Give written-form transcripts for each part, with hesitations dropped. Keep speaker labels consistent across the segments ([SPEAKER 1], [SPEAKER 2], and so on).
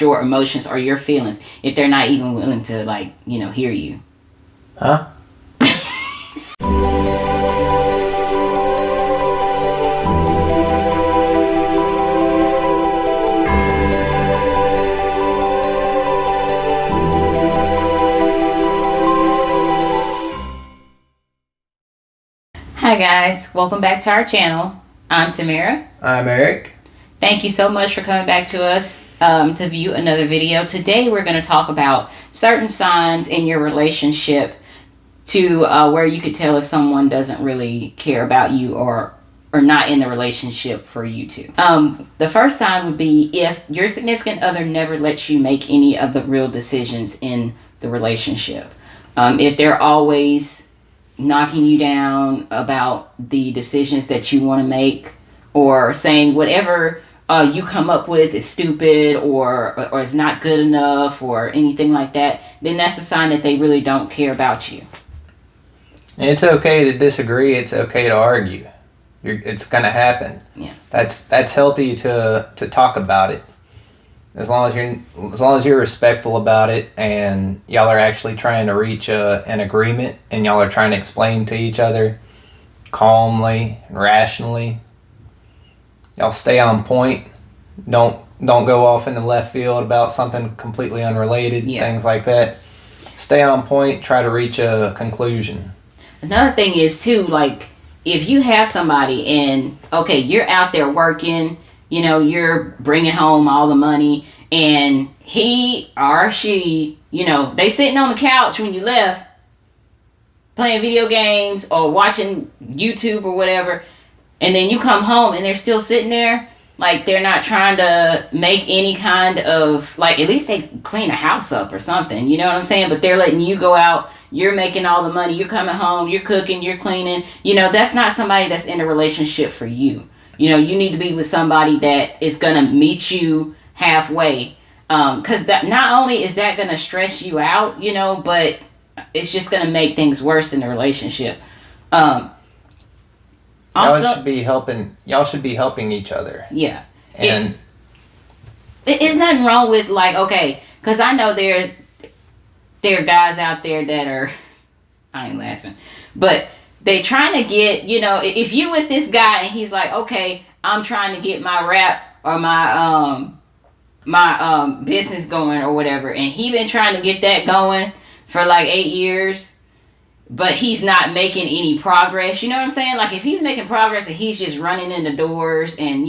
[SPEAKER 1] your emotions or your feelings if they're not even willing to, like, hear you.
[SPEAKER 2] Huh?
[SPEAKER 1] Hi guys, welcome back to our channel. I'm Tamara.
[SPEAKER 2] I'm Eric.
[SPEAKER 1] Thank you so much for coming back to us to view another video. Today we're going to talk about certain signs in your relationship to where you could tell if someone doesn't really care about you or not in the relationship for you to. The first sign would be if your significant other never lets you make any of the real decisions in the relationship. If they're always knocking you down about the decisions that you want to make, or saying whatever you come up with is stupid or is not good enough or anything like that, then that's a sign that they really don't care about you.
[SPEAKER 2] It's okay to disagree. It's okay to argue. It's gonna happen.
[SPEAKER 1] Yeah.
[SPEAKER 2] That's healthy to talk about it. As long as you're respectful about it and y'all are actually trying to reach an agreement and y'all are trying to explain to each other calmly and rationally. Y'all stay on point. Don't go off in the left field about something completely unrelated.
[SPEAKER 1] Yeah.
[SPEAKER 2] Things like that. Stay on point. Try to reach a conclusion.
[SPEAKER 1] Another thing is too, like, if you have somebody and okay, you're out there working, you're bringing home all the money, and he or she, they sitting on the couch when you left playing video games or watching YouTube or whatever, and then you come home and they're still sitting there, like they're not trying to make any kind of, like, at least they clean a house up or something, you know what I'm saying? But they're letting you go out, you're making all the money, you're coming home, you're cooking, you're cleaning, that's not somebody that's in a relationship for you. You need to be with somebody that is going to meet you halfway. Because that not only is that going to stress you out, but it's just going to make things worse in the relationship. Also,
[SPEAKER 2] y'all should be helping each other.
[SPEAKER 1] Yeah.
[SPEAKER 2] And
[SPEAKER 1] there's nothing wrong with, like, okay, because I know there are guys out there that are, I ain't laughing, but they trying to get, if you with this guy and he's like, okay, I'm trying to get my rap or my business going or whatever, and he been trying to get that going for like 8 years, but he's not making any progress. You know what I'm saying? Like, if he's making progress and he's just running in the doors and,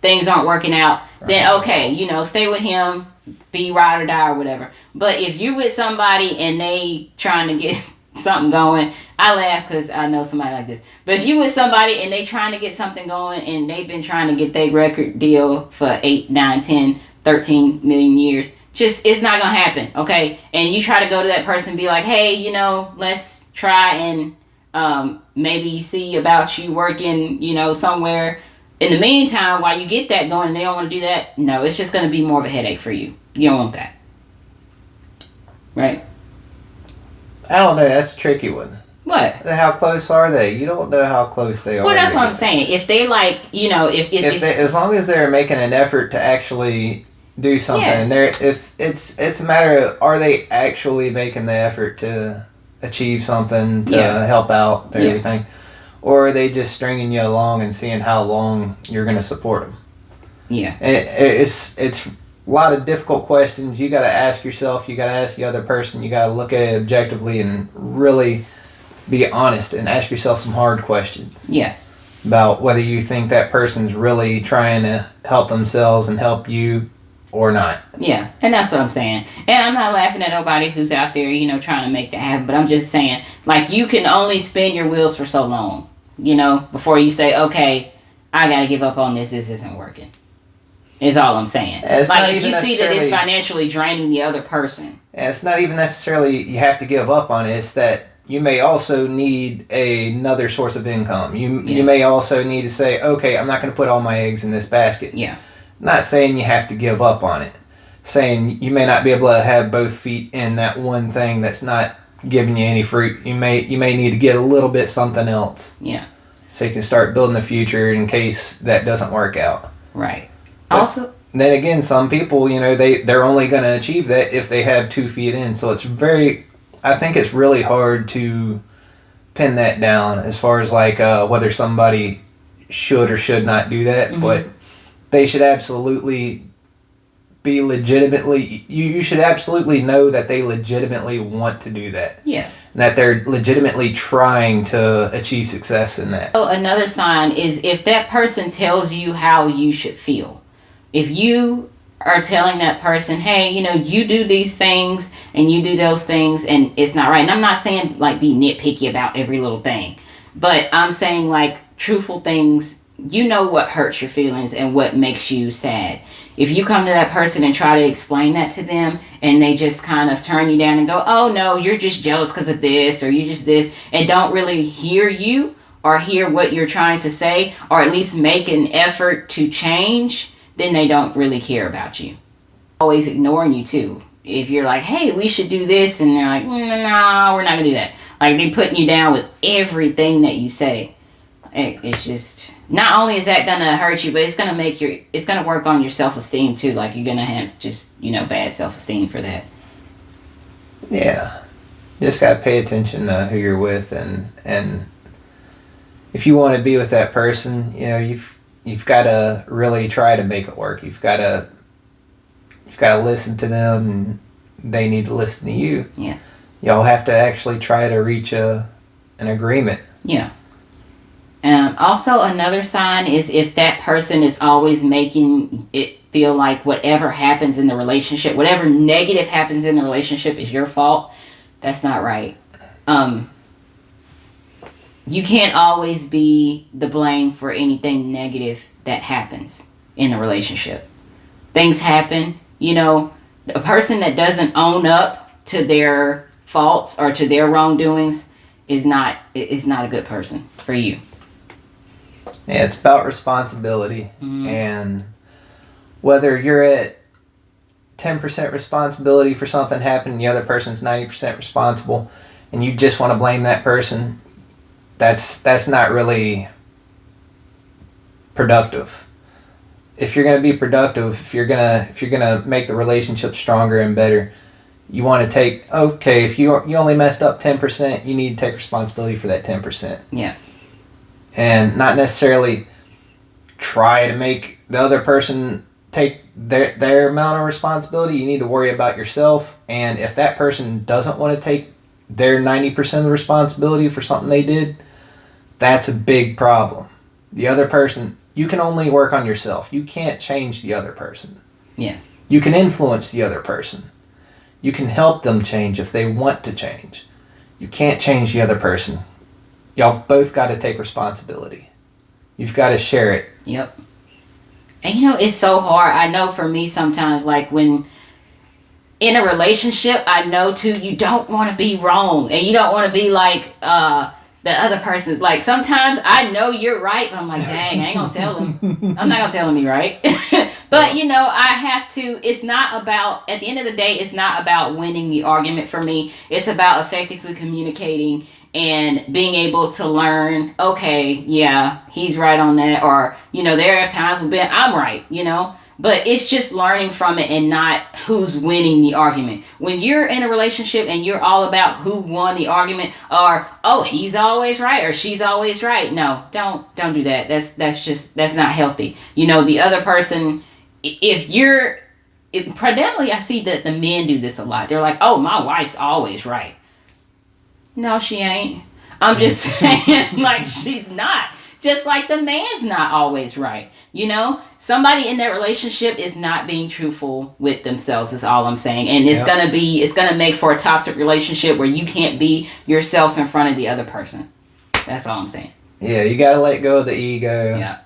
[SPEAKER 1] things aren't working out, then okay, stay with him, be ride or die or whatever. But if you with somebody and they trying to get something going, I laugh because I know somebody like this. But if you with somebody and they trying to get something going and they've been trying to get their record deal for 8, 9, 10, 13 million years, it's not going to happen, okay? And you try to go to that person and be like, hey, let's try and maybe see about you working, somewhere. In the meantime, while you get that going and they don't want to do that, no, it's just going to be more of a headache for you. You don't want that. Right?
[SPEAKER 2] I don't know. That's a tricky one.
[SPEAKER 1] What?
[SPEAKER 2] How close are they? You don't know how close they are.
[SPEAKER 1] Well, that's what I'm saying. If they like, if
[SPEAKER 2] they, as long as they're making an effort to actually do something,
[SPEAKER 1] yes.
[SPEAKER 2] And if it's a matter of, are they actually making the effort to achieve something to help out everything, or are they just stringing you along and seeing how long you're going to support them?
[SPEAKER 1] Yeah.
[SPEAKER 2] It's a lot of difficult questions you got to ask yourself. You got to ask the other person. You got to look at it objectively and really be honest and ask yourself some hard questions.
[SPEAKER 1] Yeah.
[SPEAKER 2] About whether you think that person's really trying to help themselves and help you or not.
[SPEAKER 1] Yeah, and that's what I'm saying. And I'm not laughing at nobody who's out there, trying to make that happen. But I'm just saying, like, you can only spin your wheels for so long, before you say, okay, I got to give up on this. This isn't working. Is all I'm saying. Like, if you see that it's financially draining the other person.
[SPEAKER 2] It's not even necessarily you have to give up on it. It's that you may also need another source of income. You may also need to say, okay, I'm not going to put all my eggs in this basket.
[SPEAKER 1] Yeah.
[SPEAKER 2] Not saying you have to give up on it. Saying you may not be able to have both feet in that one thing that's not giving you any fruit. You may need to get a little bit something else.
[SPEAKER 1] Yeah.
[SPEAKER 2] So you can start building a future in case that doesn't work out.
[SPEAKER 1] Right.
[SPEAKER 2] But then again, some people, they're only going to achieve that if they have 2 feet in. So I think it's really hard to pin that down as far as like whether somebody should or should not do that.
[SPEAKER 1] Mm-hmm.
[SPEAKER 2] But they should absolutely be legitimately, you should absolutely know that they legitimately want to do that.
[SPEAKER 1] Yeah.
[SPEAKER 2] And that they're legitimately trying to achieve success in that.
[SPEAKER 1] So another sign is if that person tells you how you should feel. If you are telling that person, hey, you do these things and you do those things and it's not right. And I'm not saying like be nitpicky about every little thing, but I'm saying like truthful things. You know what hurts your feelings and what makes you sad. If you come to that person and try to explain that to them and they just kind of turn you down and go, oh no, you're just jealous because of this or you're just this, and don't really hear you or hear what you're trying to say or at least make an effort to change, then they don't really care about you. Always ignoring you too. If you're like, hey, we should do this, and they're like, no, we're not gonna do that. Like they're putting you down with everything that you say. It's just, not only is that gonna hurt you, but it's gonna work on your self-esteem too. Like you're gonna have just, bad self-esteem for that.
[SPEAKER 2] Yeah. Just gotta pay attention to who you're with, and if you want to be with that person, you've got to really try to make it work. You've got to listen to them, and they need to listen to you.
[SPEAKER 1] Yeah.
[SPEAKER 2] Y'all have to actually try to reach an agreement.
[SPEAKER 1] Yeah. Also, another sign is if that person is always making it feel like whatever happens in the relationship, whatever negative happens in the relationship is your fault. That's not right. You can't always be the blame for anything negative that happens in a relationship. Things happen. A person that doesn't own up to their faults or to their wrongdoings is not a good person for you.
[SPEAKER 2] Yeah, it's about responsibility.
[SPEAKER 1] Mm-hmm.
[SPEAKER 2] And whether you're at 10% responsibility for something happening, the other person's 90% responsible, and you just want to blame that person, that's not really productive. If you're going to be productive, if you're going to make the relationship stronger and better, you want to if you only messed up 10%, you need to take responsibility for that 10%.
[SPEAKER 1] Yeah.
[SPEAKER 2] And not necessarily try to make the other person take their amount of responsibility. You need to worry about yourself. And if that person doesn't want to take their 90% of the responsibility for something they did, that's a big problem. The other person, you can only work on yourself. You can't change the other person.
[SPEAKER 1] Yeah.
[SPEAKER 2] You can influence the other person. You can help them change if they want to change. You can't change the other person. Y'all both got to take responsibility. You've got to share it.
[SPEAKER 1] Yep. And it's so hard. I know for me sometimes, like when in a relationship, I know too, you don't want to be wrong. And you don't want to be like the other person's. Like sometimes I know you're right, but I'm like, dang, I ain't going to tell him. I'm not going to tell him you're right. But, I have to, it's not about, at the end of the day, it's not about winning the argument for me. It's about effectively communicating and being able to learn, okay, yeah, he's right on that. Or, there are times when I'm right, but it's just learning from it and not who's winning the argument. When you're in a relationship and you're all about who won the argument or, oh, he's always right or she's always right. No, don't do that. That's not healthy. The other person, predominantly I see that the men do this a lot. They're like, oh, my wife's always right. No, she ain't. I'm just saying, like, she's not. Just like the man's not always right. Somebody in that relationship is not being truthful with themselves is all I'm saying. And it's going to make for a toxic relationship where you can't be yourself in front of the other person. That's all I'm saying.
[SPEAKER 2] Yeah, you got to let go of the ego.
[SPEAKER 1] Yeah.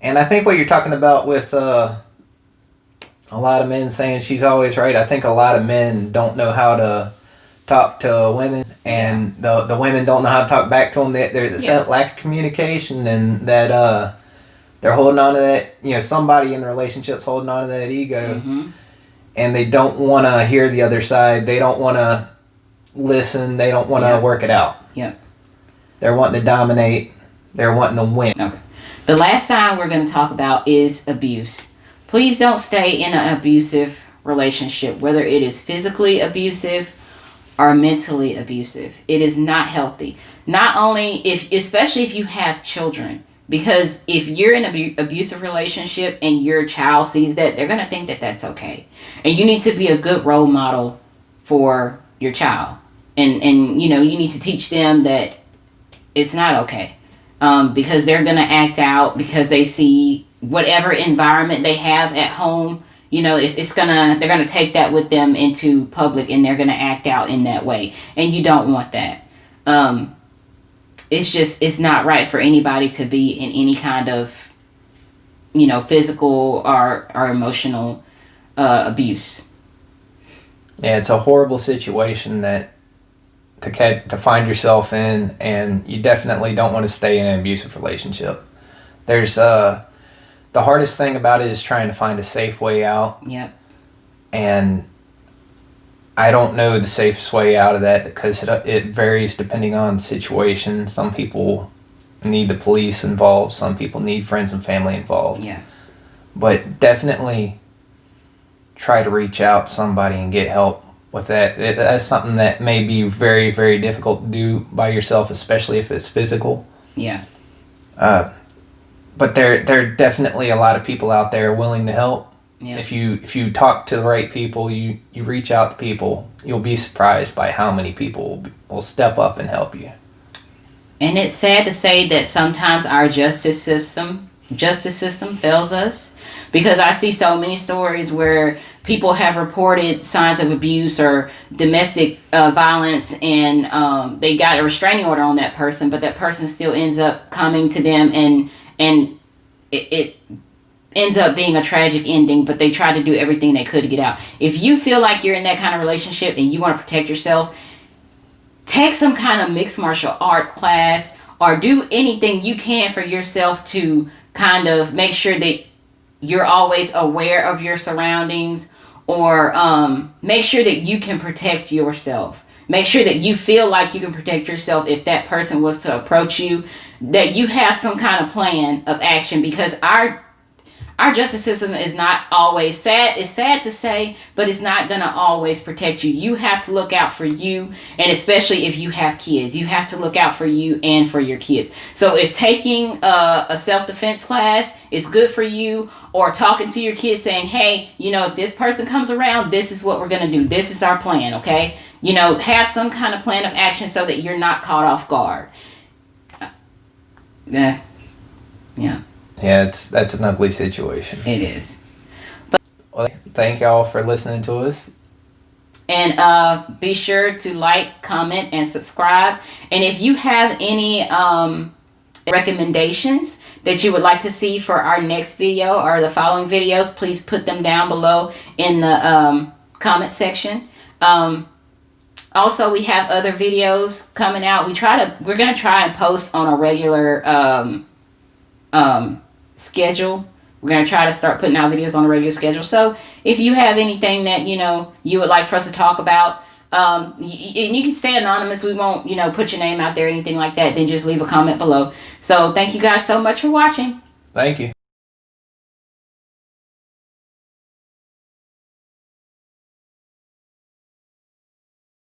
[SPEAKER 2] And I think what you're talking about with a lot of men saying she's always right, I think a lot of men don't know how to talk to women, and the women don't know how to talk back to them. There's a lack of communication, and that they're holding on to that. Somebody in the relationship's holding on to that ego, and they don't want to hear the other side. They don't want to listen. They don't want to work it out.
[SPEAKER 1] Yeah,
[SPEAKER 2] they're wanting to dominate. They're wanting to win.
[SPEAKER 1] Okay. The last sign we're going to talk about is abuse. Please don't stay in an abusive relationship, whether it is physically abusive or mentally abusive. It is not healthy. Not only especially if you have children, because if you're in an abusive relationship and your child sees that, they're going to think that that's okay. And you need to be a good role model for your child. And you know, you need to teach them that it's not okay. Because they're going to act out because they see whatever environment they have at home. You know, they're gonna take that with them into public, and they're gonna act out in that way, and you don't want that. It's not right for anybody to be in any kind of, you know, physical or emotional abuse.
[SPEAKER 2] Yeah, it's a horrible situation that to find yourself in, and you definitely don't want to stay in an abusive relationship. There's the hardest thing about it is trying to find a safe way out.
[SPEAKER 1] Yep.
[SPEAKER 2] And I don't know the safest way out of that because it varies depending on the situation. Some people need the police involved. Some people need friends and family involved.
[SPEAKER 1] Yeah.
[SPEAKER 2] But definitely try to reach out to somebody and get help with that. That's something that may be very, very difficult to do by yourself, especially if it's physical.
[SPEAKER 1] Yeah.
[SPEAKER 2] But there are definitely a lot of people out there willing to help.
[SPEAKER 1] Yeah.
[SPEAKER 2] If you talk to the right people, you reach out to people, you'll be surprised by how many people will step up and help you.
[SPEAKER 1] And it's sad to say that sometimes our justice system fails us, because I see so many stories where people have reported signs of abuse or domestic violence, and they got a restraining order on that person, but that person still ends up coming to them, and it ends up being a tragic ending, but they tried to do everything they could to get out. If you feel like you're in that kind of relationship and you want to protect yourself, take some kind of mixed martial arts class, or do anything you can for yourself to kind of make sure that you're always aware of your surroundings, or make sure that you can protect yourself. Make sure that you feel like you can protect yourself if that person was to approach you, that you have some kind of plan of action, because our justice system is not always sad. It's sad to say, but it's not going to always protect you. You have to look out for you, and especially if you have kids, you have to look out for you and for your kids. So if taking a self-defense class is good for you, or talking to your kids saying, hey, you know, if this person comes around, this is what we're going to do. This is our plan, okay? You know, have some kind of plan of action so that you're not caught off guard. Yeah.
[SPEAKER 2] Yeah, that's an ugly situation.
[SPEAKER 1] It is.
[SPEAKER 2] Well, thank y'all for listening to us.
[SPEAKER 1] And be sure to like, comment, and subscribe. And if you have any recommendations that you would like to see for our next video or the following videos, please put them down below in the comment section. Also, we have other videos coming out. We're gonna try and post on a regular schedule. We're gonna try to start putting out videos on a regular schedule. So if you have anything that you would like for us to talk about, and you can stay anonymous. We won't put your name out there or anything like that. Then just leave a comment below. So thank you guys so much for watching.
[SPEAKER 2] Thank you.